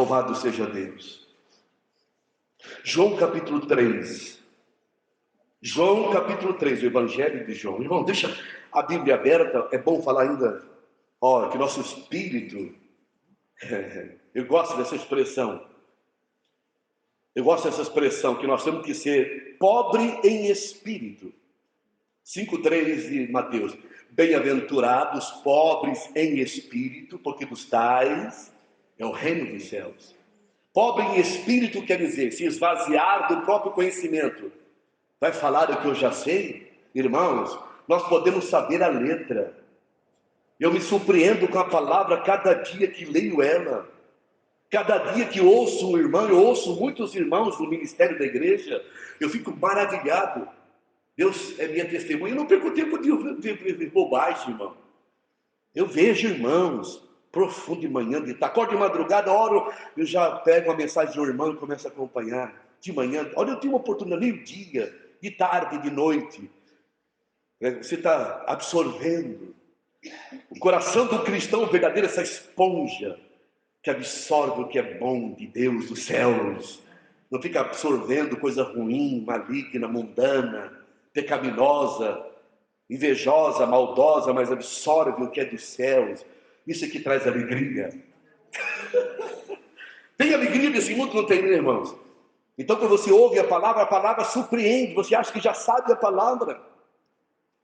Louvado seja Deus. João capítulo 3. João capítulo 3, o Evangelho de João. Irmão, deixa a Bíblia aberta. É bom falar ainda, que nosso espírito... Eu gosto dessa expressão. Eu gosto dessa expressão, que nós temos que ser pobre em espírito. 5:3 de Mateus. Bem-aventurados pobres em espírito, porque dos tais é o reino dos céus. Pobre em espírito quer dizer se esvaziar do próprio conhecimento. Vai falar o que eu já sei? Irmãos, nós podemos saber a letra. Eu me surpreendo com a palavra cada dia que leio ela. Cada dia que ouço um irmão, eu ouço muitos irmãos do ministério da igreja, eu fico maravilhado. Deus é minha testemunha. Eu não perco tempo de bobagem, irmão. Eu vejo irmãos profundo de manhã, de tarde. Acordo de madrugada, oro, eu já pego uma mensagem de um irmão e começo a acompanhar. De manhã, olha, eu tenho uma oportunidade, meio-dia, de tarde, de noite. Você está absorvendo. O coração do cristão verdadeiro é essa esponja que absorve o que é bom de Deus, dos céus. Não fica absorvendo coisa ruim, maligna, mundana, pecaminosa, invejosa, maldosa, mas absorve o que é dos céus. Isso é que traz alegria. Tem alegria nesse mundo? Não tem, né, irmãos? Então, quando você ouve a palavra surpreende. Você acha que já sabe a palavra.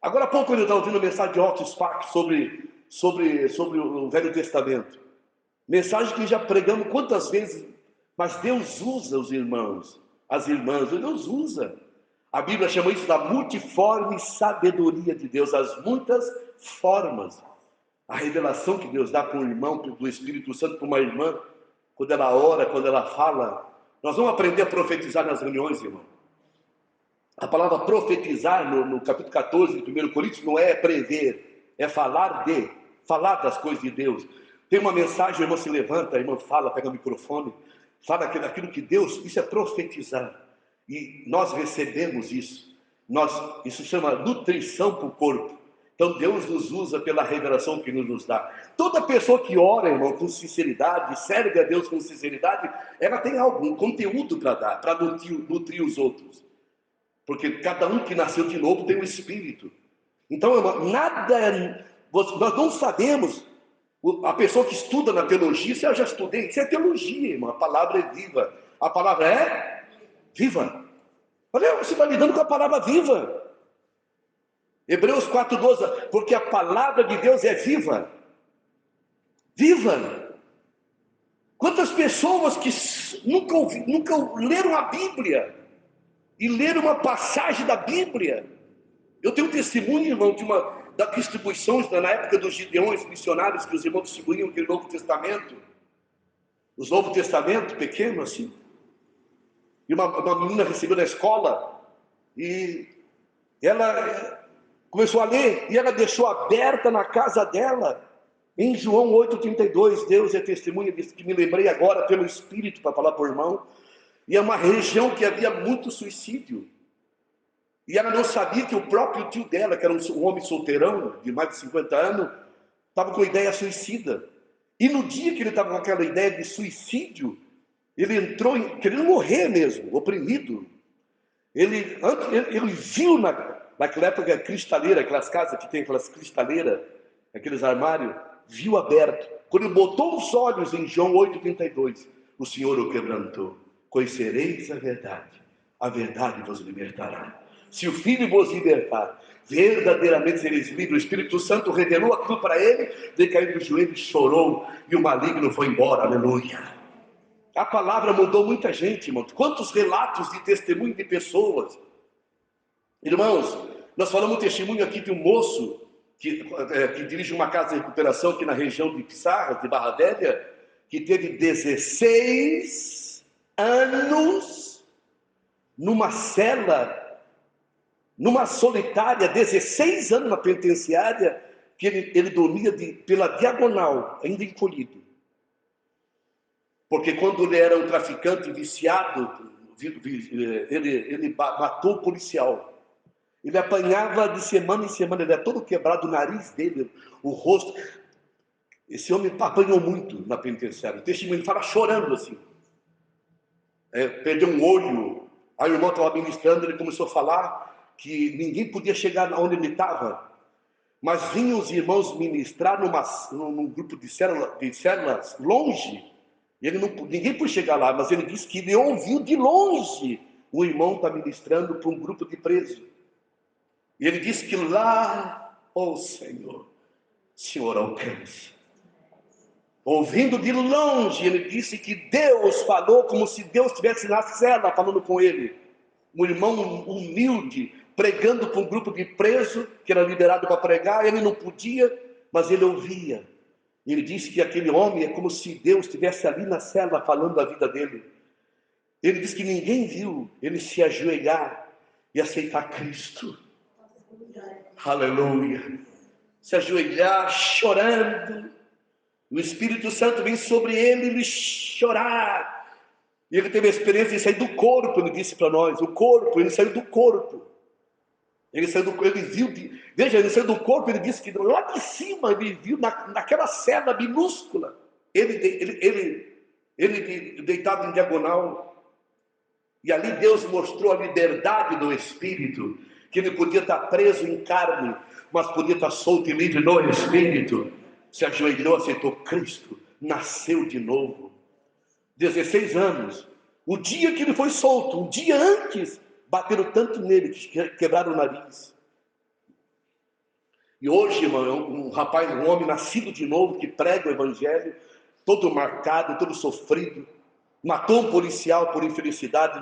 Agora há pouco eu estava ouvindo uma mensagem de Otto Spack sobre o Velho Testamento. Mensagem que já pregamos quantas vezes, mas Deus usa os irmãos, as irmãs, Deus usa. A Bíblia chama isso da multiforme sabedoria de Deus, as muitas formas. A revelação que Deus dá para um irmão, do Espírito Santo para uma irmã, quando ela ora, quando ela fala. Nós vamos aprender a profetizar nas reuniões, irmão. A palavra profetizar no capítulo 14 de 1 Coríntios não é prever, é falar das coisas de Deus. Tem uma mensagem, a irmã se levanta, a irmã fala, pega o microfone, fala aquilo que Deus, isso é profetizar. E nós recebemos isso. Isso chama nutrição para o corpo. Então Deus nos usa pela revelação que nos dá. Toda pessoa que ora, irmão, com sinceridade, serve a Deus com sinceridade, ela tem algum conteúdo para dar, para nutrir os outros. Porque cada um que nasceu de novo tem um espírito. Então, irmão, nós não sabemos. A pessoa que estuda na teologia, se eu já estudei, isso é teologia, irmão. A palavra é viva. A palavra é viva. Olha, você está lidando com a palavra viva. Hebreus 4:12, porque a palavra de Deus é viva. Viva. Quantas pessoas que nunca leram a Bíblia e leram uma passagem da Bíblia? Eu tenho um testemunho, irmão, da distribuição na época dos Gideões missionários, que os irmãos distribuíam aquele Novo Testamento. Os Novo Testamento, pequeno assim. E uma menina recebeu na escola, e ela começou a ler, e ela deixou aberta na casa dela, em João 8:32, Deus é testemunha disso, que me lembrei agora pelo Espírito, para falar para o irmão, e é uma região que havia muito suicídio. E ela não sabia que o próprio tio dela, que era um homem solteirão, de mais de 50 anos, estava com ideia suicida. E no dia que ele estava com aquela ideia de suicídio, ele entrou querendo morrer mesmo, oprimido. Ele viu naquela época cristaleira, aquelas casas que tem aquelas cristaleiras, aqueles armários, viu aberto. Quando ele botou os olhos em João 8:32, o Senhor o quebrantou. Conhecereis a verdade vos libertará. Se o Filho vos libertar, verdadeiramente sereis livres. O Espírito Santo revelou aquilo para ele, ele caiu no joelho e chorou, e o maligno foi embora, aleluia. A palavra mudou muita gente, irmão. Quantos relatos de testemunho de pessoas. Irmãos, nós falamos um testemunho aqui de um moço que dirige uma casa de recuperação aqui na região de Pissarras, de Barra Velha, que teve 16 anos numa cela, numa solitária, 16 anos na penitenciária, que ele dormia pela diagonal, ainda encolhido. Porque quando ele era um traficante viciado, ele matou o policial. Ele apanhava de semana em semana, ele era todo quebrado, o nariz dele, o rosto. Esse homem apanhou muito na penitenciária. O testemunho fala chorando assim. Perdeu um olho. Aí o irmão estava ministrando, ele começou a falar que ninguém podia chegar onde ele estava. Mas vinham os irmãos ministrar num grupo de células longe. E ninguém podia chegar lá, mas ele disse que ele ouviu de longe o irmão estar ministrando para um grupo de presos. E ele disse que lá, Senhor alcance. Ouvindo de longe, ele disse que Deus falou como se Deus estivesse na cela falando com ele. Um irmão humilde, pregando para um grupo de presos, que era liberado para pregar, ele não podia, mas ele ouvia. Ele disse que aquele homem é como se Deus estivesse ali na cela falando da vida dele. Ele disse que ninguém viu ele se ajoelhar e aceitar Cristo. Aleluia. Se ajoelhar chorando. O Espírito Santo vem sobre ele e ele chorar. E ele teve a experiência de sair do corpo, ele disse para nós. O corpo, ele saiu do corpo. Ele saiu do corpo, ele viu. Veja, ele saiu do corpo, ele disse que lá de cima ele viu naquela cela minúscula. Ele deitado em diagonal. E ali Deus mostrou a liberdade do Espírito. Que ele podia estar preso em carne, mas podia estar solto e livre no Espírito. Se ajoelhou, aceitou Cristo, nasceu de novo. 16 anos. O dia que ele foi solto, um dia antes, bateram tanto nele que quebraram o nariz. E hoje, irmão, um homem nascido de novo, que prega o Evangelho, todo marcado, todo sofrido, matou um policial por infelicidade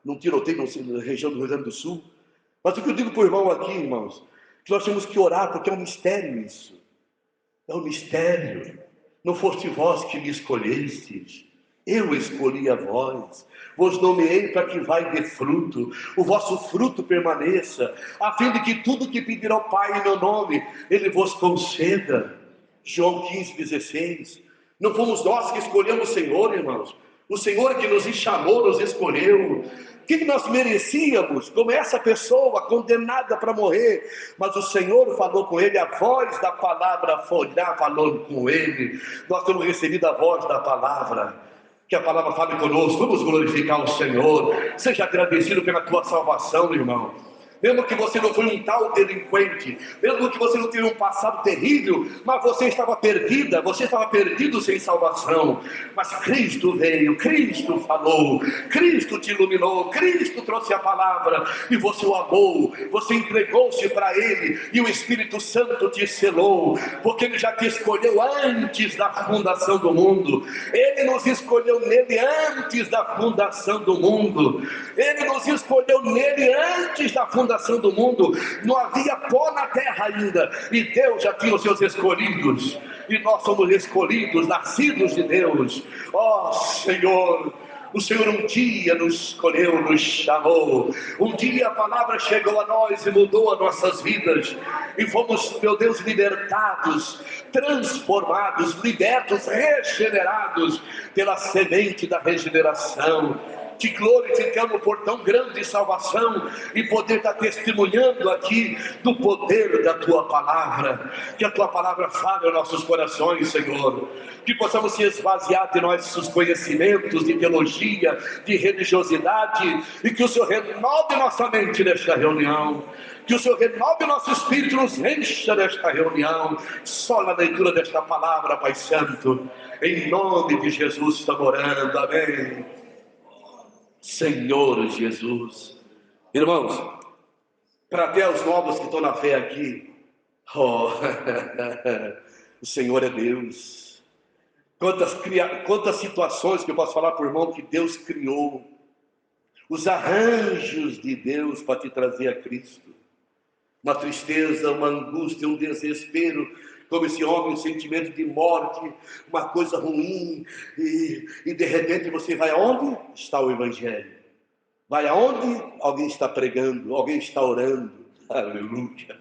num tiroteio na região do Rio Grande do Sul. Mas o que eu digo para o irmão aqui, irmãos, que nós temos que orar, porque é um mistério isso. É um mistério. Não foste vós que me escolhestes, eu escolhi a vós. Vos nomeei para que vai dê fruto, o vosso fruto permaneça, a fim de que tudo que pedir ao Pai em meu nome, Ele vos conceda. João 15:16. Não fomos nós que escolhemos o Senhor, irmãos. O Senhor que nos chamou, nos escolheu. O que nós merecíamos, como essa pessoa condenada para morrer, mas o Senhor falou com ele, a voz da palavra foi lá falando com ele. Nós temos recebido a voz da palavra, que a palavra fale conosco. Vamos glorificar o Senhor. Seja agradecido pela tua salvação, irmão. Mesmo que você não foi um tal delinquente, mesmo que você não tenha um passado terrível, mas você estava perdida, você estava perdido sem salvação. Mas Cristo veio, Cristo falou, Cristo te iluminou, Cristo trouxe a palavra e você o amou, você entregou-se para Ele e o Espírito Santo te selou, porque Ele já te escolheu antes da fundação do mundo. Ele nos escolheu nele antes da fundação do mundo. Ele nos escolheu nele antes da fundação do mundo. Não havia pó na terra ainda, e Deus já tinha os seus escolhidos, e nós somos escolhidos, nascidos de Deus. Ó Senhor, o Senhor um dia nos escolheu, nos chamou. Um dia a palavra chegou a nós e mudou as nossas vidas, e fomos, meu Deus, libertados, transformados, libertos, regenerados pela semente da regeneração. Te glorificamos por tão grande salvação e poder estar testemunhando aqui do poder da Tua Palavra. Que a Tua Palavra fale aos nossos corações, Senhor. Que possamos se esvaziar de nossos conhecimentos de teologia, de religiosidade, e que o Senhor renove nossa mente nesta reunião. Que o Senhor renove nosso espírito, nos encha nesta reunião. Só na leitura desta palavra, Pai Santo. Em nome de Jesus estamos orando. Amém. Senhor Jesus. Irmãos, para até os novos que estão na fé aqui, o Senhor é Deus. Quantas situações que eu posso falar para o irmão que Deus criou, os arranjos de Deus para te trazer a Cristo. Uma tristeza, uma angústia, um desespero, como esse homem, um sentimento de morte, uma coisa ruim, e de repente você vai aonde está o Evangelho? Vai aonde alguém está pregando, alguém está orando. Aleluia!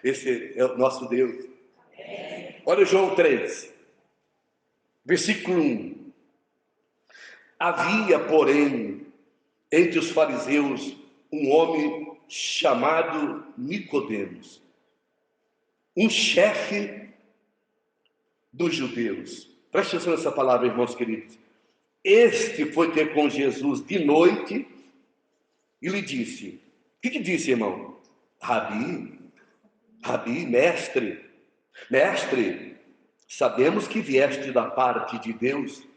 Esse é o nosso Deus. Olha João 3, versículo 1. Havia, porém, entre os fariseus um homem chamado Nicodemos, um chefe dos judeus. Preste atenção nessa palavra, irmãos queridos. Este foi ter com Jesus de noite e lhe disse: o que disse, irmão? Rabi, Rabi, mestre, mestre, sabemos que vieste da parte de Deus.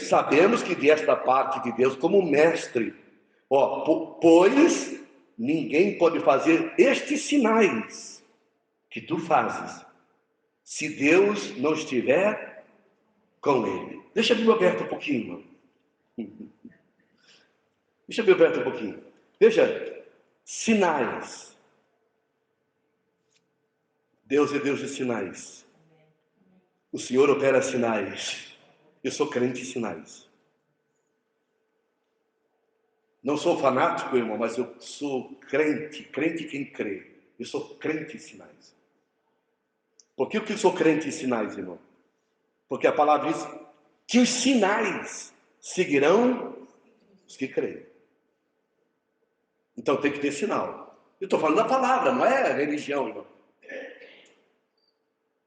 Sabemos que vieste da parte de Deus como mestre. Pois ninguém pode fazer estes sinais que tu fazes, se Deus não estiver com ele. Deixa a Bíblia aberta um pouquinho, irmão. Deixa a Bíblia aberta um pouquinho. Veja, sinais. Deus é Deus de sinais. O Senhor opera sinais. Eu sou crente em sinais. Não sou fanático, irmão, mas eu sou crente quem crê. Eu sou crente em sinais. Por que eu sou crente em sinais, irmão? Porque a palavra diz que os sinais seguirão os que creem. Então tem que ter sinal. Eu estou falando da palavra, não é religião, irmão.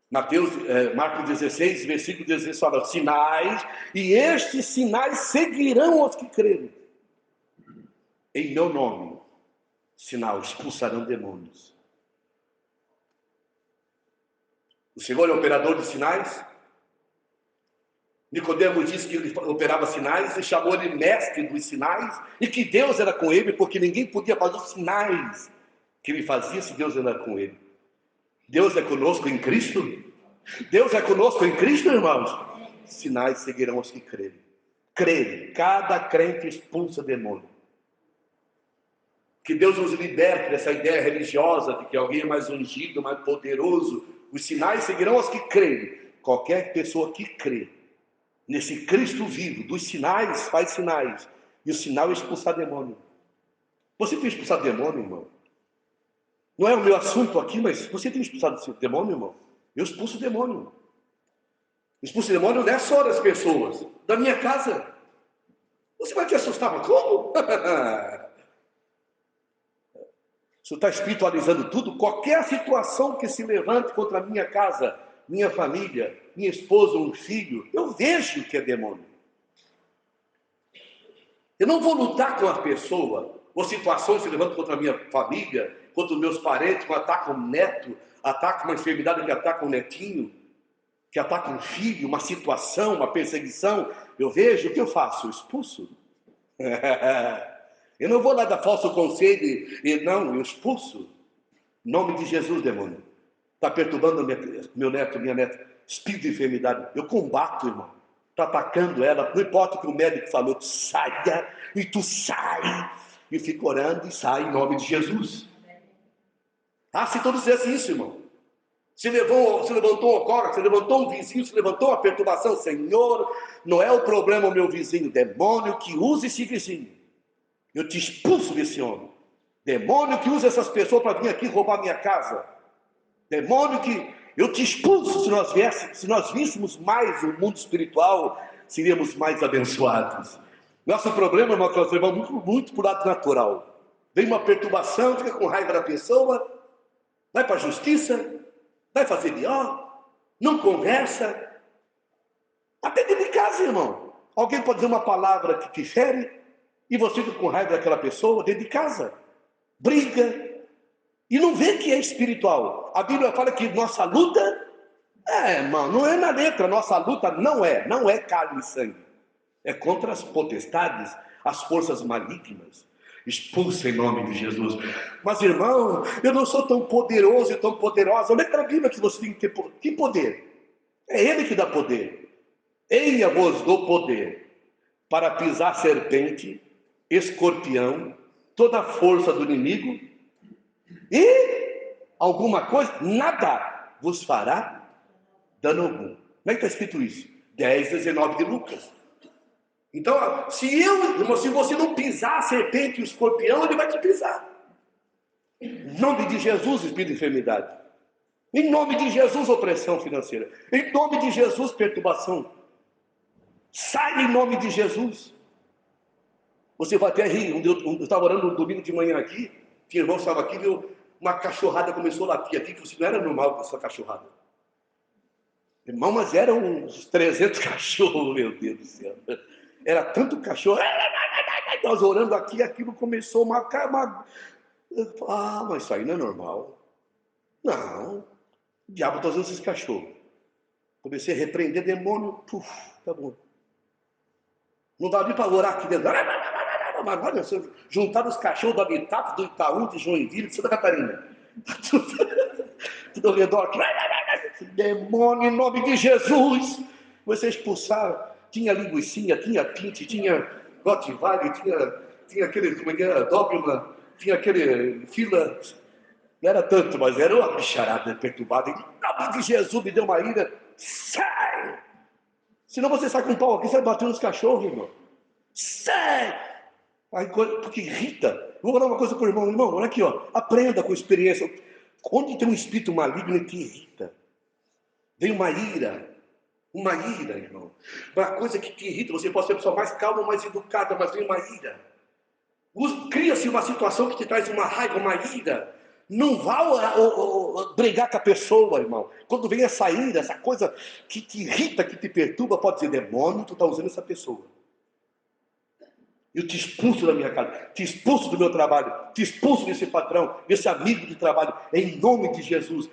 Marcos 16, versículo 16 fala: sinais, e estes sinais seguirão os que crerem. Em meu nome, sinal, expulsarão demônios. O Senhor é operador de sinais. Nicodemos disse que ele operava sinais e chamou ele mestre dos sinais, e que Deus era com ele, porque ninguém podia fazer os sinais que ele fazia se Deus era com ele. Deus é conosco em Cristo? Deus é conosco em Cristo, irmãos? Sinais seguirão os que crerem. Crerem. Cada crente expulsa demônio. Que Deus nos liberte dessa ideia religiosa de que alguém é mais ungido, mais poderoso. Os sinais seguirão os que crerem. Qualquer pessoa que crê nesse Cristo vivo, dos sinais, faz sinais. E o sinal é expulsar demônio. Você tem expulsado demônio, irmão? Não é o meu assunto aqui, mas você tem expulsado demônio, irmão? Eu expulso demônio. Expulso demônio não é só das pessoas, da minha casa. Você vai te assustar, mas como? Você está espiritualizando tudo? Qualquer situação que se levante contra a minha casa, minha família, minha esposa, um filho, eu vejo que é demônio. Eu não vou lutar com a pessoa, ou situações se levantam contra a minha família, contra os meus parentes, que atacam um neto, atacam uma enfermidade que ataca um netinho, que ataca um filho, uma situação, uma perseguição. Eu vejo, o que eu faço? Eu expulso. Eu não vou lá dar falso conselho, não, eu expulso. Em nome de Jesus, demônio. Está perturbando meu neto, minha neta. Espírito de enfermidade. Eu combato, irmão. Está atacando ela. Não importa o que o médico falou. Tu saia e tu sai. E fico orando e sai em nome de Jesus. Ah, se todos dissessem isso, irmão. Se levantou uma cobra, se levantou um vizinho, se levantou uma perturbação. Senhor, não é o problema o meu vizinho. Demônio que usa esse vizinho. Eu te expulso desse homem. Demônio que usa essas pessoas para vir aqui roubar minha casa. Demônio que eu te expulso. Se nós víssemos mais o mundo espiritual, seríamos mais abençoados. Nosso problema, irmão, que nós levamos muito para o lado natural. Vem uma perturbação, fica com raiva da pessoa, vai para a justiça, vai fazer B.O., não conversa. Até dentro de casa, irmão. Alguém pode dizer uma palavra que te fere e você fica com raiva daquela pessoa dentro de casa. Briga. E não vê que é espiritual. A Bíblia fala que nossa luta, irmão, não é na letra. Nossa luta não é carne e sangue. É contra as potestades, as forças malignas. Expulsa em nome de Jesus. Mas, irmão, eu não sou tão poderoso e tão poderosa. Onde é que está a Bíblia que você tem que ter poder? Que poder? É Ele que dá poder. Eia vos dou poder para pisar serpente, escorpião, toda a força do inimigo, e alguma coisa, nada vos fará dano algum. Como é que está escrito isso? 10:19 de Lucas. Então, se você não pisar a serpente e o escorpião, ele vai te pisar. Em nome de Jesus, espírito de enfermidade. Em nome de Jesus, opressão financeira. Em nome de Jesus, perturbação. Sai em nome de Jesus. Você vai até rir. Eu estava orando no domingo de manhã aqui, tinha irmão que estava aqui, viu? Uma cachorrada começou a latir aqui, que não era normal com essa cachorrada. Irmão, mas eram uns 300 cachorros, meu Deus do céu. Era tanto cachorro. Nós orando aqui, aquilo começou a marcar. Ah, mas isso aí não é normal. Não. O diabo está usando esses cachorros. Comecei a repreender demônio. Puf, tá bom. Não dá nem para orar aqui dentro. Mas olha, juntaram os cachorros do Habitat, do Itaú, de Joinville, de Santa Catarina. Tudo ao redor. Demônio, em nome de Jesus. Você expulsar. Tinha linguicinha, tinha pinte, tinha Rottweiler, tinha aquele, como é que era, Doberman, tinha aquele fila. Não era tanto, mas era uma bicharada perturbada. Em nome de Jesus, me deu uma ira. Sai! Senão você sai com um pau aqui, você vai bater nos cachorros, irmão. Sai! Aí, porque irrita. Vou falar uma coisa para o irmão. Irmão, olha aqui, ó. Aprenda com experiência. Onde tem um espírito maligno que irrita, vem uma ira, irmão. Uma coisa que te irrita, você pode ser a pessoa mais calma, mais educada, mas vem uma ira. Cria-se uma situação que te traz uma raiva, uma ira. Não vá brigar com a pessoa, irmão. Quando vem essa ira, essa coisa que te irrita, que te perturba, pode dizer, demônio, tu está usando essa pessoa. Eu te expulso da minha casa, te expulso do meu trabalho, te expulso desse patrão, desse amigo de trabalho, em nome de Jesus.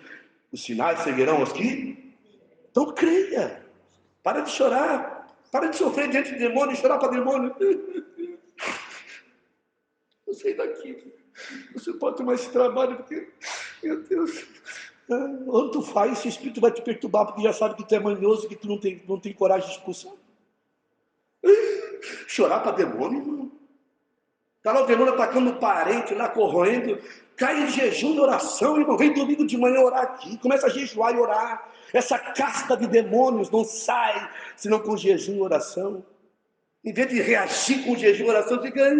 Os sinais seguirão aqui. Então creia. Para de chorar. Para de sofrer diante de demônio e chorar para demônio. Eu sei daqui. Você pode tomar esse trabalho porque, meu Deus, onde tu faz, esse espírito vai te perturbar porque já sabe que tu é manhoso e que tu não tem coragem de expulsar. Chorar para demônio, irmão. Está lá o demônio atacando o parente, lá corroendo. Cai em jejum e oração, irmão. Vem domingo de manhã orar aqui. Começa a jejuar e orar. Essa casta de demônios não sai senão com jejum e oração. Em vez de reagir com jejum e oração, fica...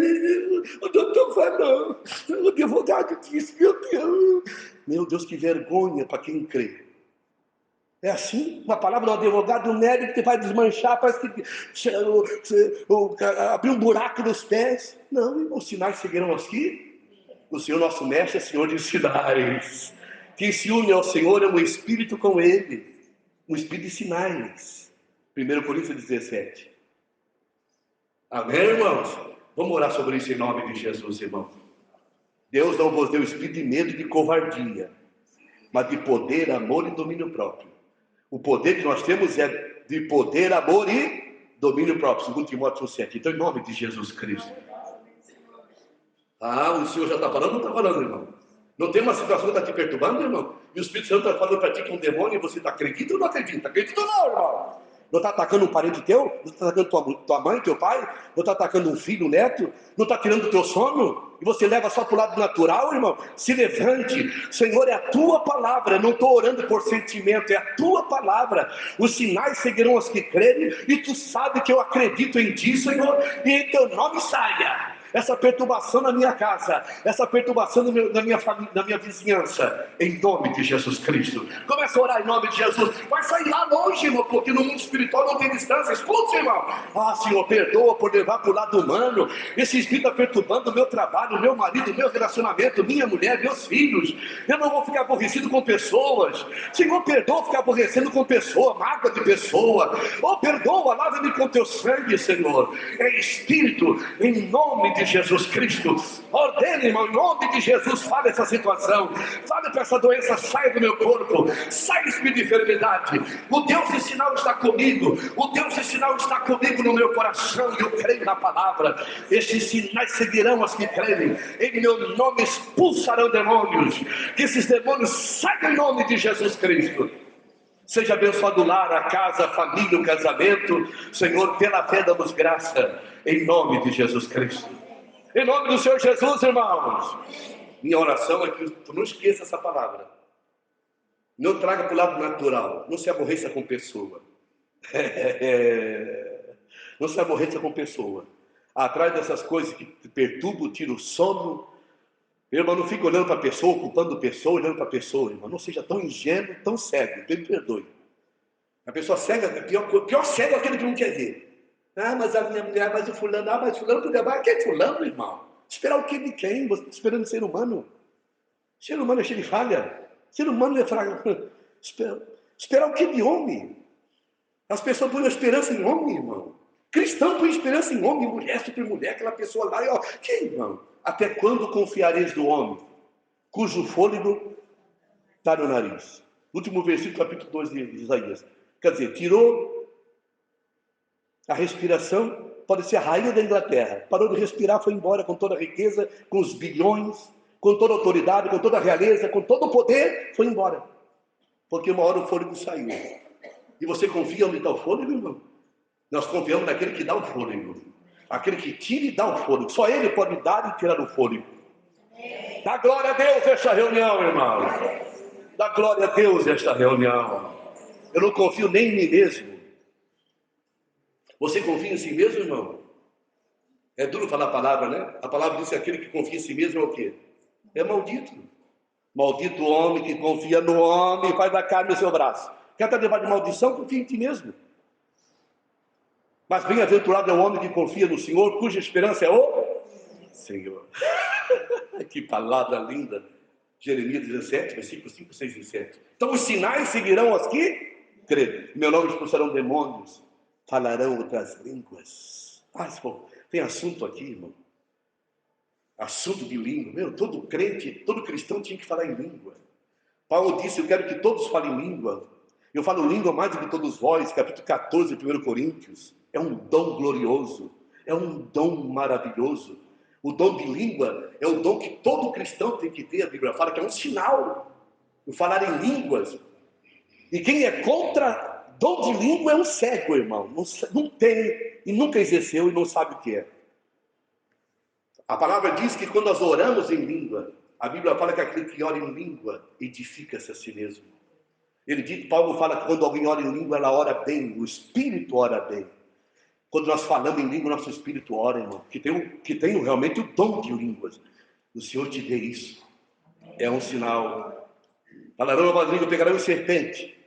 O doutor falou, o advogado disse, meu Deus. Meu Deus, que vergonha para quem crê. É assim, uma palavra do advogado, um médico que vai desmanchar, parece que abriu um buraco nos pés. Não, os sinais seguirão aqui. O Senhor nosso mestre é Senhor de sinais. Quem se une ao Senhor é um espírito com ele. Um espírito de sinais. 1 Coríntios 17. Amém, irmãos? Vamos orar sobre isso em nome de Jesus, irmão. Deus não vos deu espírito de medo e de covardia, mas de poder, amor e domínio próprio. O poder que nós temos é de poder, amor e domínio próprio, segundo Timóteo 7. Então, em nome de Jesus Cristo. Ah, o Senhor já está falando? Não está falando, irmão? Não tem uma situação que está te perturbando, irmão? E o Espírito Santo está falando para ti que é um demônio e você está acredita ou não acredita? Acredita ou não, irmão? Não está atacando um parente teu? Não está atacando tua mãe, teu pai? Não está atacando um filho, um neto? Não está tirando o teu sono? E você leva só para o lado natural, irmão? Se levante. Senhor, é a tua palavra. Eu não estou orando por sentimento, é a tua palavra. Os sinais seguirão os que crerem. E tu sabe que eu acredito em ti, Senhor. E em teu nome saia essa perturbação na minha casa, essa perturbação na minha família, na minha vizinhança, em nome de Jesus Cristo. Começa a orar em nome de Jesus. Vai sair lá longe, irmão, porque no mundo espiritual não tem distância. Escute, irmão. Ah, Senhor, perdoa por levar para o lado humano. Esse espírito está perturbando o meu trabalho, o meu marido, o meu relacionamento, minha mulher, meus filhos. Eu não vou ficar aborrecido com pessoas. Senhor, perdoa ficar aborrecendo com pessoa, mágoa de pessoa. Oh, perdoa, lava-me com teu sangue, Senhor. É espírito, em nome de Jesus Cristo. Ordene, irmão, em nome de Jesus, fale essa situação. Fale para essa doença, saia do meu corpo. Sai espírito de enfermidade. O Deus de sinal está comigo. O Deus de sinal está comigo no meu coração. E eu creio na palavra. Estes sinais seguirão as que creem. Em meu nome expulsarão demônios. Que esses demônios saiam em nome de Jesus Cristo. Seja abençoado o lar, a casa, a família, o casamento. Senhor, pela fé damos graça. Em nome de Jesus Cristo. Em nome do Senhor Jesus, irmãos. Minha oração é que tu não esqueça essa palavra. Não traga para o lado natural. Não se aborreça com pessoa. Não se aborreça com pessoa. Atrás dessas coisas que te perturbam, tira o sono. Irmão, não fique olhando para a pessoa, ocupando pessoa, olhando para a pessoa, irmão. Não seja tão ingênuo, tão cego. Deus me perdoe. A pessoa cega, pior cego é aquele que não quer ver. Ah, mas a minha mulher, mas o fulano, mas fulano podia mais. Quem é fulano, irmão? Esperar o que de quem? Você está esperando ser humano? Ser humano é cheio de falha. Ser humano é fraco. Esperar o que de homem? As pessoas põem esperança em homem, irmão. Cristão põe esperança em homem, mulher sobre mulher, aquela pessoa lá, e ó, que irmão? Até quando confiareis do homem, cujo fôlego está no nariz? Último versículo, capítulo 2 de Isaías. Quer dizer, tirou a respiração, pode ser a rainha da Inglaterra, parou de respirar, foi embora com toda a riqueza, com os bilhões, com toda a autoridade, com toda a realeza, com todo o poder, foi embora. Porque uma hora o fôlego saiu. E você confia onde está o fôlego, irmão? Nós confiamos naquele que dá o fôlego. Aquele que tira e dá o fôlego. Só ele pode dar e tirar o fôlego. Dá glória a Deus esta reunião, irmão. Dá glória a Deus esta reunião. Eu não confio nem em mim mesmo. Você confia em si mesmo, irmão? É duro falar a palavra, né? A palavra diz que aquele que confia em si mesmo é o quê? É maldito. Maldito o homem que confia no homem e faz da carne o seu braço. Quer estar debaixo de maldição? Confia em ti mesmo. Mas bem-aventurado é o homem que confia no Senhor, cuja esperança é o Senhor. Que palavra linda. Jeremias 17, versículos 5, 6 e 7. Então os sinais seguirão aos que crerem. Em meu nome expulsarão demônios, falarão outras línguas. Tem assunto aqui, irmão. Assunto de língua. Meu, todo crente, todo cristão tinha que falar em língua. Paulo disse, eu quero que todos falem língua. Eu falo língua mais do que todos vós, capítulo 14, 1 Coríntios. É um dom glorioso, é um dom maravilhoso. O dom de língua é o dom que todo cristão tem que ter. A Bíblia fala que é um sinal. O falar em línguas. E quem é contra dom de língua é um cego, irmão. Não tem, e nunca exerceu e não sabe o que é. A palavra diz que quando nós oramos em língua, a Bíblia fala que aquele que ora em língua edifica-se a si mesmo. Paulo fala que quando alguém ora em língua, ela ora bem, o Espírito ora bem. Quando nós falamos em língua, nosso Espírito ora, irmão, que tem realmente o dom de línguas. O Senhor te dê isso. É um sinal. Falarão nova língua, pegarão serpente.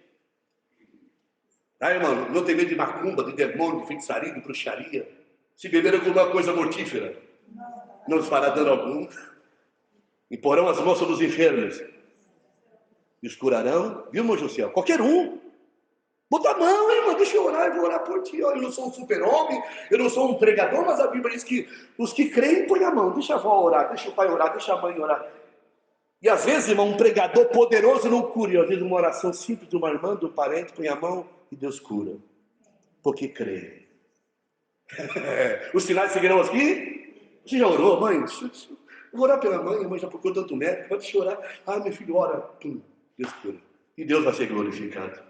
Irmão, não tem medo de macumba, de demônio, de feitiçaria, de bruxaria. Se beberam alguma coisa mortífera, não os fará dano algum. E porão as mãos sobre os enfermos. E os curarão, viu, meu José? Qualquer um. Bota a mão, irmão, deixa eu orar, eu vou orar por ti. Eu não sou um super-homem, eu não sou um pregador, mas a Bíblia diz que os que creem põem a mão. Deixa a avó orar, deixa o pai orar, deixa a mãe orar. E às vezes, irmão, um pregador poderoso não cura. E às vezes uma oração simples de uma irmã, do parente, põe a mão e Deus cura. Porque crê. Os sinais seguirão aqui? Você já orou, mãe? Eu vou orar pela mãe, a mãe já procurou tanto médico, pode chorar. Meu filho, ora. Pum, Deus cura. E Deus vai ser glorificado.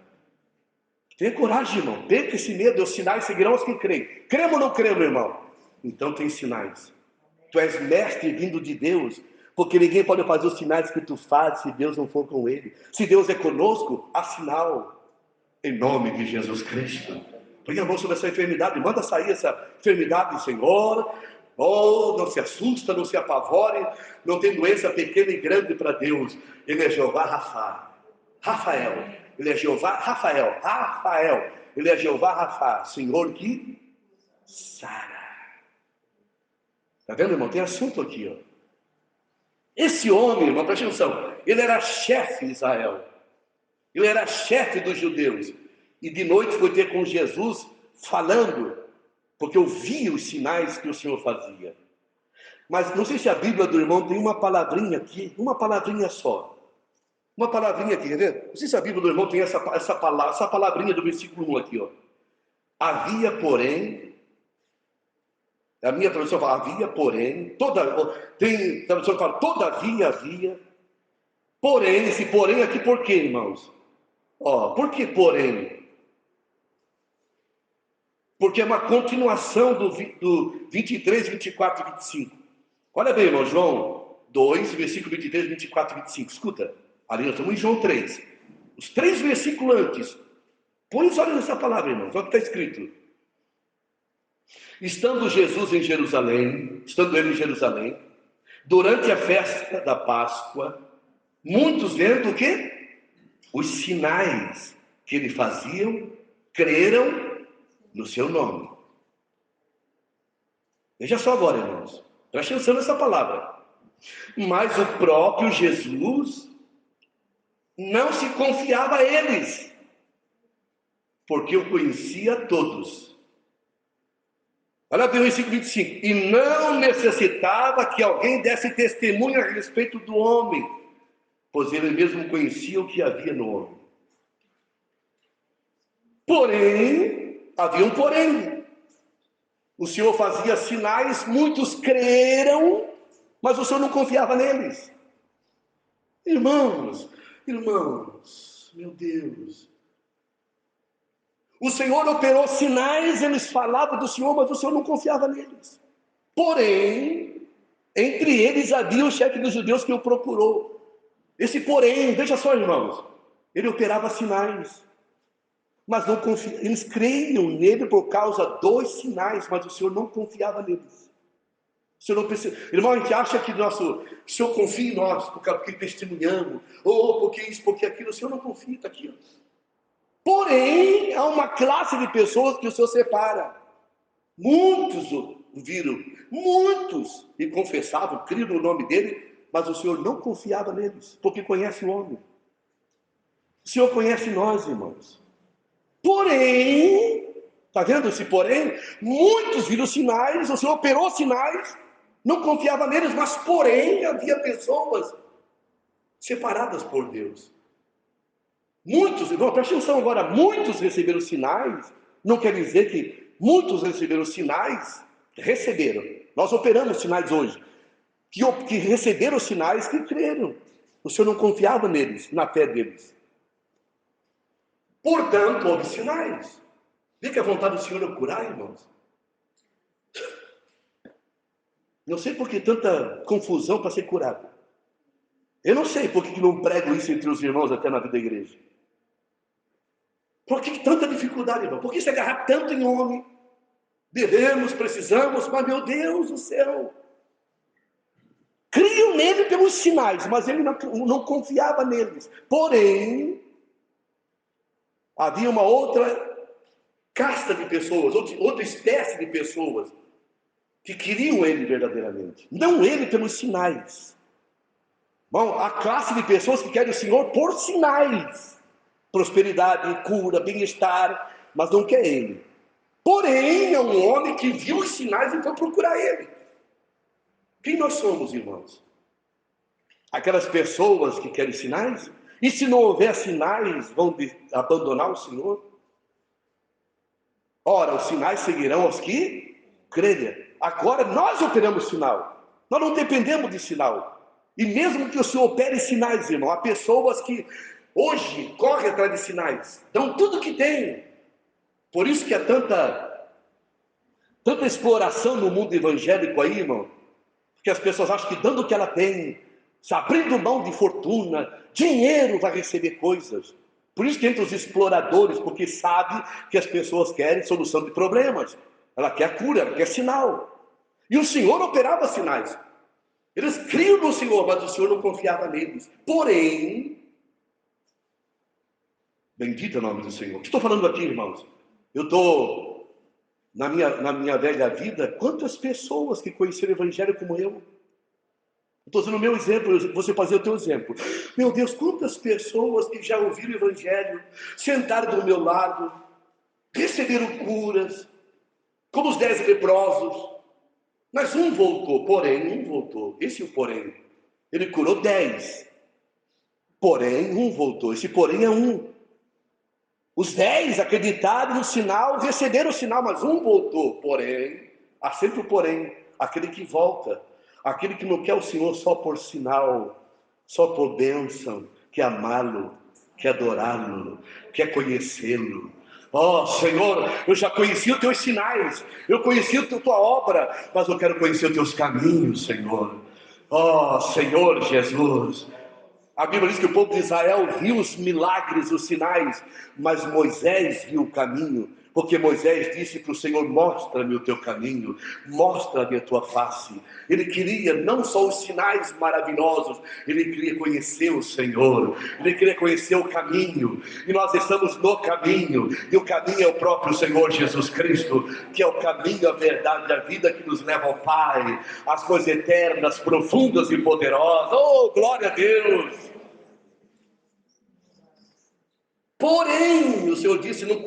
Tenha coragem, irmão. Perca esse medo. Os sinais seguirão os que creem. Cremos ou não cremos, irmão? Então tem sinais. Tu és mestre vindo de Deus, porque ninguém pode fazer os sinais que tu fazes se Deus não for com ele. Se Deus é conosco, há sinal. Em nome de Jesus Cristo. Põe a mão sobre essa enfermidade. Manda sair essa enfermidade, Senhor. Oh, não se assusta, não se apavore. Não tem doença pequena e grande para Deus. Ele é Jeová Rafael. Ele é Jeová Rafael. Ele é Jeová Rafa, Senhor que sara. Está vendo, irmão? Tem assunto aqui, ó. Esse homem, irmão, presta atenção, ele era chefe de Israel. Ele era chefe dos judeus. E de noite foi ter com Jesus falando, porque eu via os sinais que o Senhor fazia. Mas não sei se a Bíblia do irmão tem uma palavrinha aqui, uma palavrinha só. Uma palavrinha aqui, quer ver? Não sei se a Bíblia do irmão tem essa palavrinha do versículo 1 aqui, ó. Havia, porém, a minha tradução fala, havia, porém, tem tradução que fala, todavia havia, porém, esse porém aqui por quê, irmãos? Por que porém? Porque é uma continuação do 23, 24 e 25. Olha bem, irmão, João 2, versículo 23, 24 e 25, escuta. Ali nós estamos em João 3. Os 3 versículos antes. Põe os olhos nessa palavra, irmãos. Olha o que está escrito. Estando ele em Jerusalém, durante a festa da Páscoa, muitos vendo o quê? Os sinais que ele faziam, creram no seu nome. Veja só agora, irmãos. Presta atenção nessa palavra. Mas o próprio Jesus não se confiava a eles. porque eu conhecia todos. Olha o versículo 25. E não necessitava que alguém desse testemunho a respeito do homem, pois ele mesmo conhecia o que havia no homem. Porém, havia um porém. O Senhor fazia sinais, muitos creram, mas o Senhor não confiava neles. Irmãos, meu Deus. O Senhor operou sinais, eles falavam do Senhor, mas o Senhor não confiava neles. Porém, entre eles havia o chefe dos judeus que o procurou. Esse porém, veja só, irmãos, ele operava sinais, mas não confia. Eles creiam nele por causa dos sinais, mas o Senhor não confiava neles. O Senhor não precisa. Irmão, a gente acha que o Senhor confia em nós, porque testemunhamos, ou porque isso, porque aquilo. O Senhor não confia, está aqui. Porém, há uma classe de pessoas que o Senhor separa. Muitos o viram, muitos, e confessavam, criam no nome dele, mas o Senhor não confiava neles, porque conhece o homem. O Senhor conhece nós, irmãos. Porém, está vendo esse porém? Muitos viram sinais, o Senhor operou sinais, não confiava neles, mas porém havia pessoas separadas por Deus. Muitos, irmão, presta atenção agora, muitos receberam sinais, não quer dizer que muitos receberam sinais, receberam. Nós operamos sinais hoje, que receberam sinais que creram. O Senhor não confiava neles, na fé deles. Portanto, houve sinais. Vê que a vontade do Senhor é curar, irmãos. Não sei por que tanta confusão para ser curado. Eu não sei por que não prego isso entre os irmãos até na vida da igreja. Por que tanta dificuldade, irmão? Por que se agarrar tanto em homem? Devemos, precisamos, mas meu Deus do céu. Criam nele pelos sinais, mas ele não confiava neles. Porém, havia uma outra casta de pessoas, outra espécie de pessoas que queriam ele verdadeiramente. Não ele pelos sinais. Bom, a classe de pessoas que querem o Senhor por sinais. Prosperidade, cura, bem-estar, mas não quer ele. Porém, é um homem que viu os sinais e foi procurar ele. Quem nós somos, irmãos? Aquelas pessoas que querem sinais? E se não houver sinais, vão abandonar o Senhor? Ora, os sinais seguirão aos que crerem. Agora nós operamos sinal. Nós não dependemos de sinal. E mesmo que o Senhor opere sinais, irmão, há pessoas que hoje correm atrás de sinais, dão tudo que tem. Por isso que há tanta exploração no mundo evangélico aí, irmão, que as pessoas acham que dando o que ela tem, se abrindo mão de fortuna, dinheiro, vai receber coisas. Por isso que entra os exploradores, porque sabe que as pessoas querem solução de problemas. Ela quer cura, ela quer sinal. E o Senhor operava sinais. Eles criam no Senhor, mas o Senhor não confiava neles. Porém, bendito é o nome do Senhor. O que estou falando aqui, irmãos? Eu estou, na minha velha vida, quantas pessoas que conheceram o Evangelho como eu? Estou dando o meu exemplo, você fazer o teu exemplo. Meu Deus, quantas pessoas que já ouviram o Evangelho, sentaram do meu lado, receberam curas, como os 10 leprosos. Mas um voltou. Esse é o porém. Ele curou 10. Porém, um voltou. Esse porém é um. Os 10 acreditaram no sinal, receberam o sinal, mas um voltou. Porém, há sempre o porém. Aquele que volta. Aquele que não quer o Senhor só por sinal, só por bênção, quer amá-lo, quer adorá-lo, quer conhecê-lo. Ó Senhor, eu já conheci os teus sinais, eu conheci a tua obra, mas eu quero conhecer os teus caminhos, Senhor. Ó Senhor Jesus. A Bíblia diz que o povo de Israel viu os milagres, os sinais, mas Moisés viu o caminho, porque Moisés disse para o Senhor: mostra-me o teu caminho, mostra-me a tua face. Ele queria não só os sinais maravilhosos, ele queria conhecer o Senhor, ele queria conhecer o caminho, e nós estamos no caminho, e o caminho é o próprio Senhor Jesus Cristo, que é o caminho, a verdade, a vida que nos leva ao Pai, às coisas eternas, profundas e poderosas. Oh, glória a Deus! Porém, o Senhor disse, não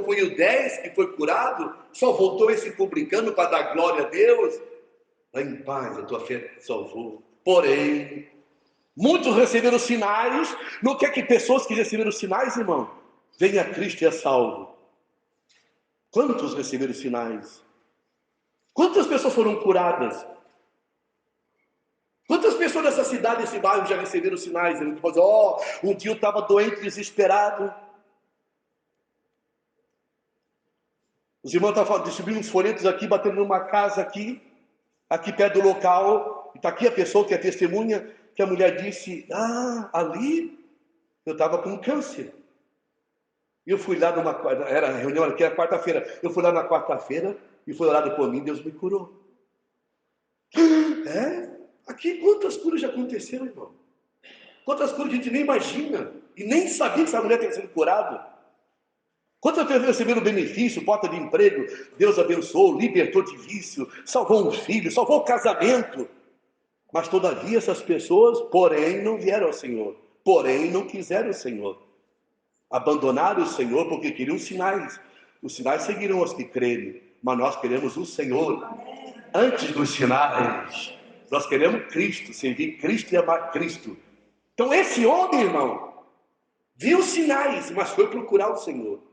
foi o 10 que foi curado, só voltou esse publicano para dar glória a Deus. Vai em paz, a tua fé te salvou. Porém, muitos receberam sinais. Não quer que pessoas que receberam sinais, irmão, venha a Cristo e é salvo. Quantos receberam sinais? Quantas pessoas foram curadas? Quantas pessoas dessa cidade, desse bairro já receberam sinais? Ele pode dizer, um dia eu estava doente, desesperado. Os irmãos estavam distribuindo uns folhetos aqui, batendo numa casa aqui perto do local. Está aqui a pessoa que é testemunha, que a mulher disse, ali eu estava com câncer. Eu fui lá era a reunião aqui, era quarta-feira. Eu fui lá na quarta-feira e foi orado por mim, Deus me curou. Aqui quantas curas já aconteceram, irmão? Quantas curas a gente nem imagina e nem sabia que essa mulher tinha sido curada. Quantas pessoas receberam benefício, porta de emprego, Deus abençoou, libertou de vício, salvou um filho, salvou o casamento. Mas todavia essas pessoas, porém, não vieram ao Senhor. Porém, não quiseram o Senhor. Abandonaram o Senhor porque queriam sinais. Os sinais seguirão os que crerem. Mas nós queremos o Senhor antes dos sinais. Nós queremos Cristo, servir Cristo e amar Cristo. Então esse homem, irmão, viu sinais, mas foi procurar o Senhor.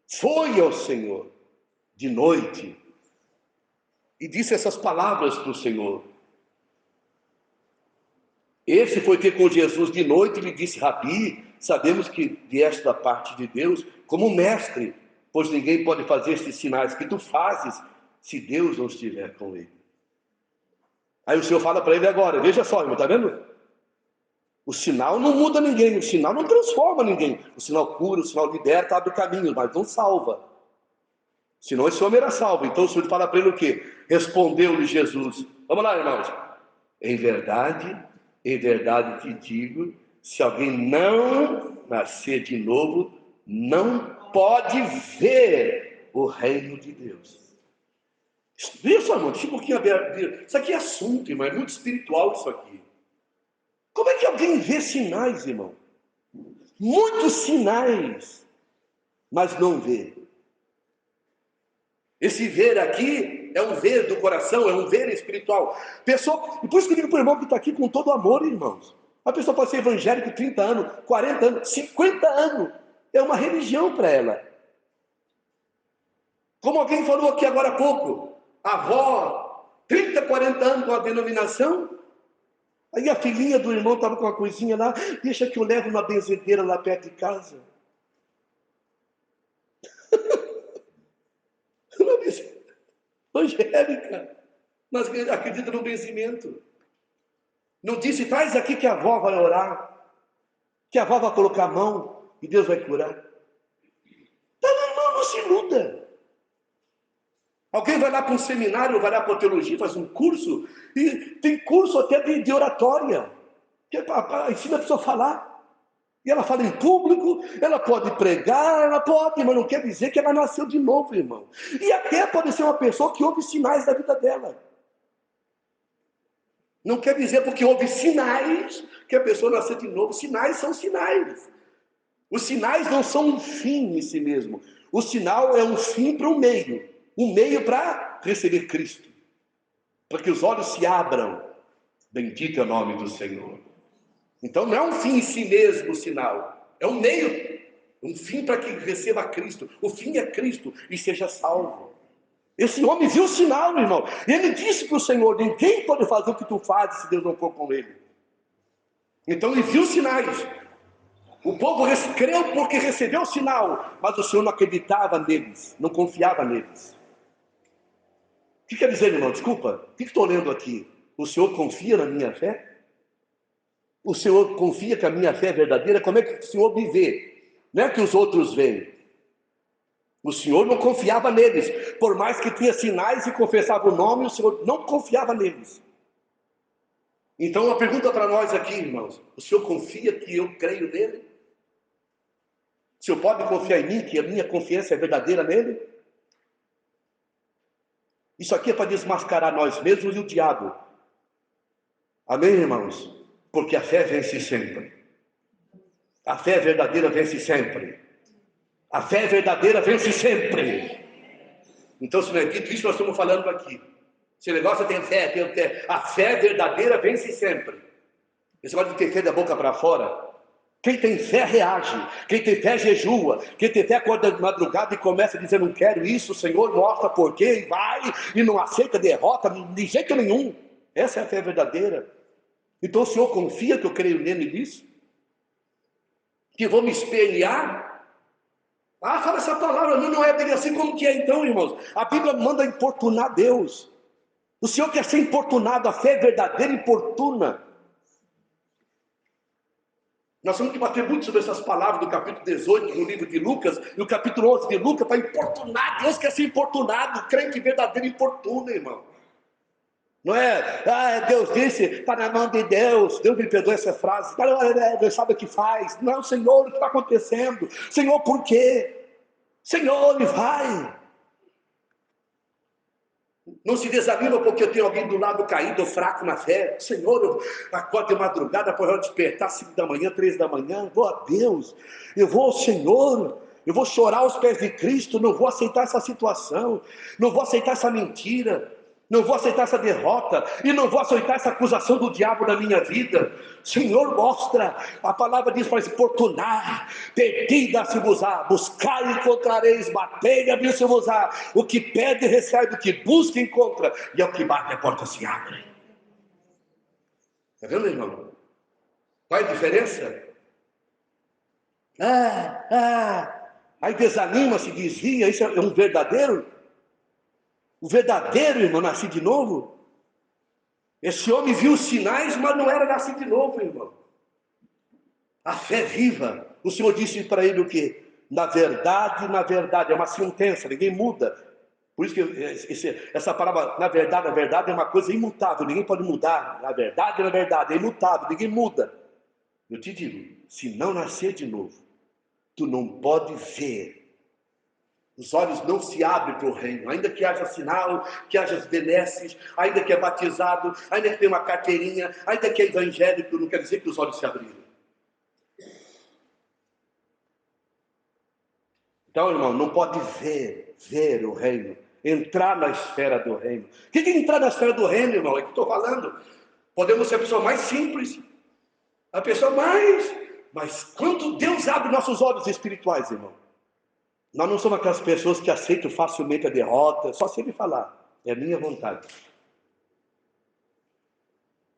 Foi ao Senhor de noite e disse essas palavras para o Senhor. Esse foi ter com Jesus de noite e lhe disse, Rabi, sabemos que vieste da parte de Deus como mestre, pois ninguém pode fazer estes sinais que tu fazes se Deus não estiver com ele. Aí o Senhor fala para ele agora, veja só, irmão, está vendo? O sinal não muda ninguém, o sinal não transforma ninguém. O sinal cura, o sinal liberta, abre caminho, mas não salva. Senão esse homem era salvo. Então o Senhor fala para ele o quê? Respondeu-lhe Jesus. Vamos lá, irmãos. Em verdade te digo, se alguém não nascer de novo, não pode ver o reino de Deus. Veja só, irmão, deixa um pouquinho aberto. Isso aqui é assunto, irmão, é muito espiritual isso aqui. Como é que alguém vê sinais, irmão? Muitos sinais, mas não vê. Esse ver aqui é um ver do coração, é um ver espiritual. E por isso que eu digo para o irmão que está aqui com todo amor, irmãos. A pessoa pode ser evangélica 30 anos, 40 anos, 50 anos. É uma religião para ela. Como alguém falou aqui agora há pouco, a avó, 30, 40 anos com a denominação. Aí a filhinha do irmão estava com uma coisinha lá, deixa que eu levo na benzedeira lá perto de casa. Angélica, mas acredita no benzimento. Não disse, traz aqui que a avó vai orar, que a avó vai colocar a mão e Deus vai curar. Tá, irmão, não se iluda. Alguém vai lá para um seminário, vai lá para a teologia, faz um curso, e tem curso até de oratória, que ensina a pessoa a falar. E ela fala em público, ela pode pregar, ela pode, mas não quer dizer que ela nasceu de novo, irmão. E até pode ser uma pessoa que houve sinais da vida dela. Não quer dizer porque houve sinais que a pessoa nasceu de novo. Sinais são sinais. Os sinais não são um fim em si mesmo. O sinal é um fim para um meio para receber Cristo. Para que os olhos se abram. Bendito é o nome do Senhor. Então não é um fim em si mesmo o sinal, é um meio, um fim para que receba Cristo. O fim é Cristo e seja salvo. Esse homem viu o sinal, meu irmão. Ele disse para o Senhor, ninguém pode fazer o que tu fazes se Deus não for com ele. Então ele viu os sinais. O povo creu porque recebeu o sinal, mas o Senhor não acreditava neles, não confiava neles. O que quer dizer, irmão? Desculpa, o que estou lendo aqui? O Senhor confia na minha fé? O Senhor confia que a minha fé é verdadeira? Como é que o Senhor me vê? Não é que os outros veem. O Senhor não confiava neles. Por mais que tinha sinais e confessava o nome, o Senhor não confiava neles. Então, uma pergunta para nós aqui, irmãos. O Senhor confia que eu creio nele? O Senhor pode confiar em mim, que a minha confiança é verdadeira nele? Isso aqui é para desmascarar nós mesmos e o diabo. Amém, irmãos? Porque a fé vence sempre. A fé verdadeira vence sempre. A fé verdadeira vence sempre. Então, se não é dito isso, nós estamos falando aqui. Esse negócio tem fé. A fé verdadeira vence sempre. Esse negócio de ter fé da boca para fora. Quem tem fé reage. Quem tem fé jejua. Quem tem fé acorda de madrugada e começa a dizer: não quero isso, o Senhor mostra por quê, e vai, e não aceita derrota de jeito nenhum. Essa é a fé verdadeira. Então o Senhor confia que eu creio nele nisso? Que vou me espelhar? Ah, fala essa palavra, não é bem assim. Como que é então, irmãos? A Bíblia manda importunar Deus. O Senhor quer ser importunado, a fé verdadeira importuna. Nós temos que bater muito sobre essas palavras do capítulo 18 do livro de Lucas e o capítulo 11 de Lucas para importunar. Deus quer ser importunado, o crente verdadeiro importuna, irmão. Não é, Deus disse, está na mão de Deus. Deus me perdoa essa frase. Deus sabe o que faz. Não, Senhor, o que está acontecendo? Senhor, por quê? Senhor, e vai. Não se desanima porque eu tenho alguém do lado caído ou fraco na fé. Senhor, eu acordo de madrugada, por hora de despertar, 5 da manhã, 3 da manhã. Vou a Deus. Eu vou ao Senhor. Eu vou chorar aos pés de Cristo. Não vou aceitar essa situação. Não vou aceitar essa mentira. Não vou aceitar essa derrota. E não vou aceitar essa acusação do diabo na minha vida. Senhor, mostra. A palavra diz para importunar. Pedi, dá-se-vos-á. Buscai e encontrareis. Batei e abrir-se-vos-á. O que pede, recebe. O que busca, encontra. E ao que bate, a porta se abre. Está vendo, irmão? Qual é a diferença? Aí desanima, se desvia. Isso é um verdadeiro? O verdadeiro, irmão, nasci de novo. Esse homem viu os sinais, mas não era nascido de novo, irmão. A fé viva. O Senhor disse para ele o quê? Na verdade, é uma sentença, ninguém muda. Por isso que essa palavra, na verdade é uma coisa imutável, ninguém pode mudar. Na verdade, é imutável, ninguém muda. Eu te digo, se não nascer de novo, tu não pode ver. Os olhos não se abrem para o reino, ainda que haja sinal, que haja as benesses, ainda que é batizado, ainda que tenha uma carteirinha, ainda que é evangélico, não quer dizer que os olhos se abriram. Então, irmão, não pode ver o reino, entrar na esfera do reino. O que é entrar na esfera do reino, irmão? É o que eu estou falando. Podemos ser a pessoa mais simples, a pessoa mais... Mas quando Deus abre nossos olhos espirituais, irmão, nós não somos aquelas pessoas que aceitam facilmente a derrota, só se ele falar, é a minha vontade.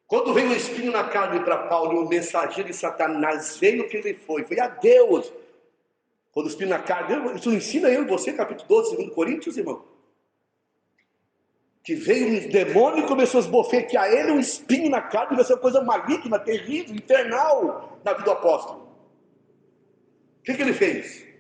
Quando veio o espinho na carne para Paulo, o mensageiro de Satanás veio que ele foi a Deus. Quando o espinho na carne, isso ensina eu e você, capítulo 12, 2 Coríntios, irmão. Que veio um demônio e começou a esbofetear ele, um espinho na carne, vai ser uma coisa maligna, terrível, infernal na vida do apóstolo. O que ele fez?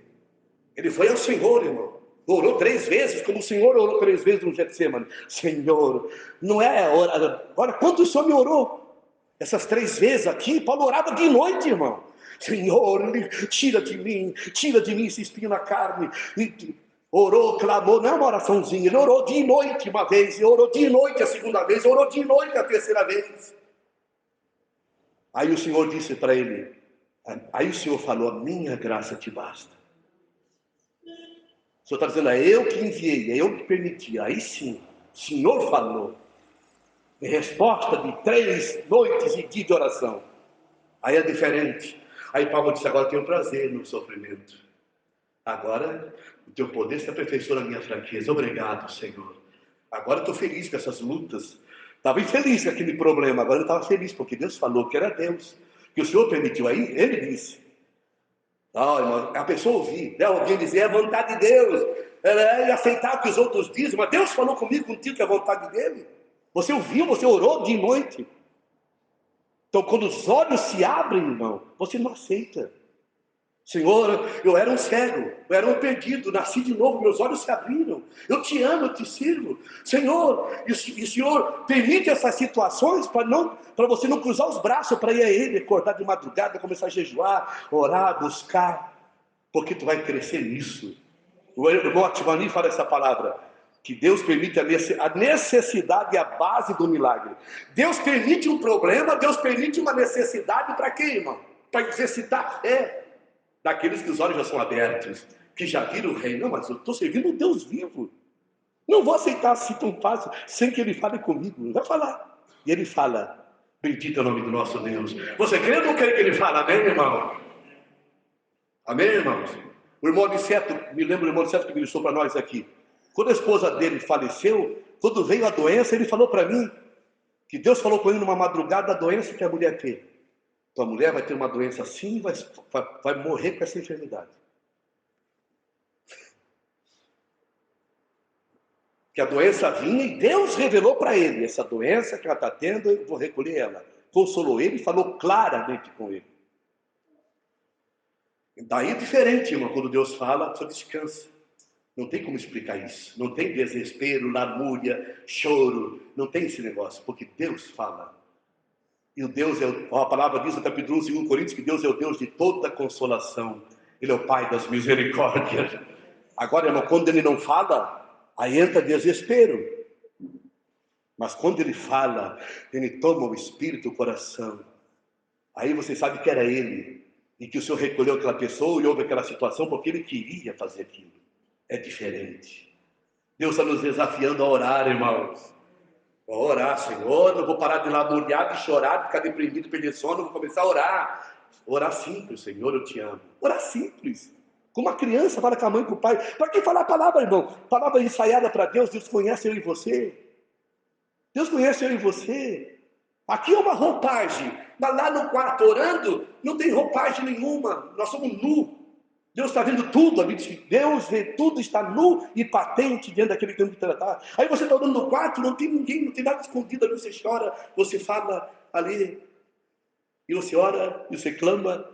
Ele foi ao Senhor, irmão. Orou 3 vezes, como o Senhor orou 3 vezes no Getsemane. Senhor, não é hora. Olha, quanto o Senhor me orou? Essas 3 vezes aqui, Paulo orava de noite, irmão. Senhor, tira de mim esse espinho na carne. E orou, clamou, não é uma oraçãozinha. Ele orou de noite uma vez, e orou de noite a segunda vez, orou de noite a terceira vez. Aí o Senhor disse para ele, aí o Senhor falou, a minha graça te basta. O Senhor está dizendo, é eu que enviei, é eu que permiti. Aí sim, o Senhor falou. Em resposta de 3 noites e dias de oração. Aí é diferente. Aí Paulo disse, agora eu tenho prazer no sofrimento. Agora o teu poder se aperfeiçoa na minha fraqueza. Obrigado, Senhor. Agora eu estou feliz com essas lutas. Estava infeliz com aquele problema, agora eu estava feliz, porque Deus falou que era Deus. Que o Senhor permitiu. Aí ele disse. Não, irmão, a pessoa ouvir, né? Alguém dizer, é a vontade de Deus, é aceitar o que os outros dizem, mas Deus falou comigo, contigo, que é a vontade dele. Você ouviu, você orou de noite. Então, quando os olhos se abrem, irmão, você não aceita. Senhor, eu era um cego, eu era um perdido, nasci de novo, meus olhos se abriram. Eu te amo, eu te sirvo. Senhor, e o Senhor permite essas situações para você não cruzar os braços para ir a Ele, acordar de madrugada, começar a jejuar, orar, buscar, porque tu vai crescer nisso. O irmão Ativani fala essa palavra, que Deus permite a necessidade e a base do milagre. Deus permite um problema, Deus permite uma necessidade para quê, irmão? Para exercitar a fé. daqueles que os olhos já são abertos, que já viram o reino. Não, mas eu estou servindo um Deus vivo. Não vou aceitar assim tão fácil, sem que ele fale comigo. Não vai falar. E ele fala, bendito é o nome do nosso Deus. Você crê ou não crê que ele fala? Amém, irmão? Amém, irmãos? O irmão Aniceto, me lembro do irmão Aniceto que ministrou para nós aqui. Quando a esposa dele faleceu, quando veio a doença, ele falou para mim que Deus falou com ele numa madrugada a doença que a mulher tem. Tua mulher vai ter uma doença assim e vai morrer com essa enfermidade. Que a doença vinha e Deus revelou para ele, essa doença que ela está tendo, eu vou recolher ela. Consolou ele e falou claramente com ele. Daí é diferente, irmão, quando Deus fala, só descansa. Não tem como explicar isso. Não tem desespero, lamúria, choro. Não tem esse negócio, porque Deus fala. E o Deus a palavra diz no capítulo 1, 2 Coríntios, que Deus é o Deus de toda consolação. Ele é o Pai das misericórdias. Agora, irmão, quando ele não fala, aí entra desespero. Mas quando ele fala, ele toma o espírito, o coração. Aí você sabe que era ele. E que o Senhor recolheu aquela pessoa e houve aquela situação porque ele queria fazer aquilo. É diferente. Deus está nos desafiando a orar, irmãos. A orar, Senhor, não vou parar de lamuriar, de chorar, de ficar deprimido, perder sono, vou começar a orar. Orar simples, Senhor, eu te amo. Orar simples. Como uma criança fala com a mãe e com o pai. Para que falar a palavra, irmão? Palavra ensaiada para Deus, Deus conhece eu e você. Deus conhece eu e você. Aqui é uma roupagem, mas lá no quarto orando, não tem roupagem nenhuma, nós somos nu. Deus está vendo tudo, Deus vê tudo, está nu e patente diante daquele que tem que tratar. Aí você está orando no quarto, não tem ninguém, não tem nada escondido ali, você chora, você fala ali, e você ora, e você clama,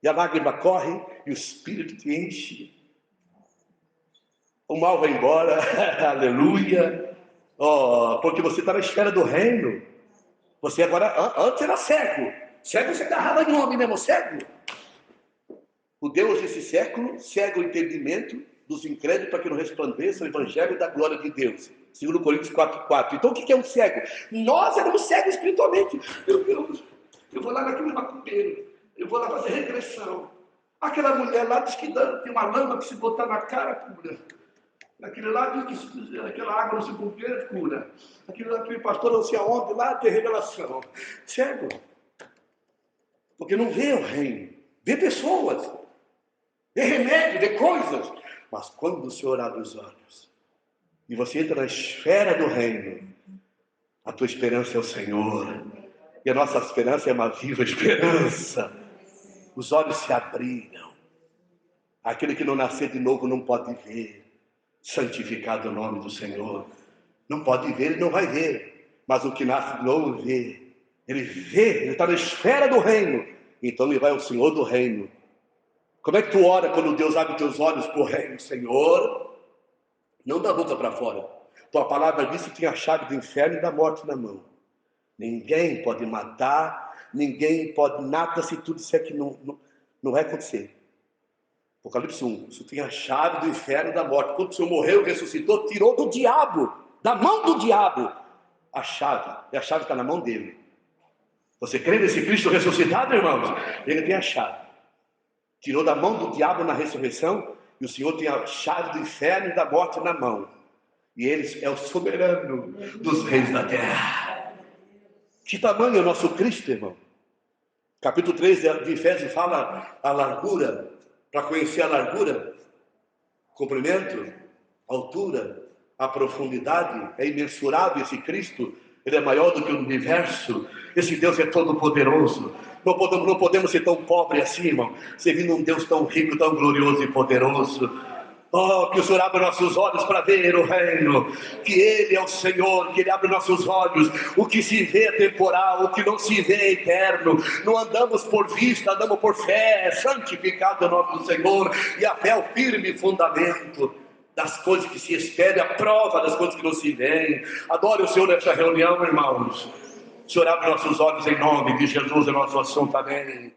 e a lágrima corre, e o Espírito te enche. O mal vai embora, aleluia, porque você está na esfera do reino. Você agora, antes era cego. Cego você agarrava em homem mesmo, cego. O Deus desse século cega o entendimento dos incrédulos para que não resplandeça o evangelho da glória de Deus. 2 Coríntios 4:4. Então o que é um cego? Nós éramos cegos espiritualmente. Meu Deus, eu vou lá naquele macumbeiro, eu vou lá fazer regressão. Aquela mulher lá diz que tem uma lama que se botar na cara, cura. Aquele lá diz que aquela água no sepulcro cura. Aquele pastor não sei aonde, lá tem revelação. Cego. Porque não vê o reino. Vê pessoas. Vê remédio, vê coisas. Mas quando o Senhor abre os olhos e você entra na esfera do reino, a tua esperança é o Senhor. E a nossa esperança é uma viva esperança. Os olhos se abriram. Aquele que não nascer de novo não pode ver. Santificado é o nome do Senhor. Não pode ver, ele não vai ver. Mas o que nasce de novo vê. Ele vê, ele está na esfera do reino. Então ele vai ao Senhor do reino. Como é que tu ora quando Deus abre teus olhos para o reino? Senhor, não da boca para fora. Tua palavra diz que tem a chave do inferno e da morte na mão. Ninguém pode matar, ninguém pode nada se tu disser que não vai acontecer. Apocalipse 1, isso tem a chave do inferno e da morte. Quando o Senhor morreu, ressuscitou, tirou do diabo, da mão do diabo, a chave. E a chave está na mão dele. Você crê nesse Cristo ressuscitado, irmãos? Ele tem a chave. Tirou da mão do diabo na ressurreição, e o Senhor tem a chave do inferno e da morte na mão. E ele é o soberano dos reis da terra. Que tamanho é o nosso Cristo, irmão? Capítulo 3 de Efésios fala a largura. Para conhecer a largura, comprimento, altura, a profundidade, é imensurável esse Cristo. Ele é maior do que o universo. Esse Deus é todo poderoso. Não podemos ser tão pobres assim, irmão, servindo um Deus tão rico, tão glorioso e poderoso. Oh, que o Senhor abra nossos olhos para ver o reino, que Ele é o Senhor, que Ele abre nossos olhos. O que se vê é temporal, o que não se vê é eterno. Não andamos por vista, andamos por fé. Santificado é o nome do Senhor. E a fé é o firme fundamento das coisas que se esperam, a prova das coisas que não se veem. Adore o Senhor nessa reunião, irmãos. O Senhor abre nossos olhos em nome de Jesus, é nosso assunto. Amém.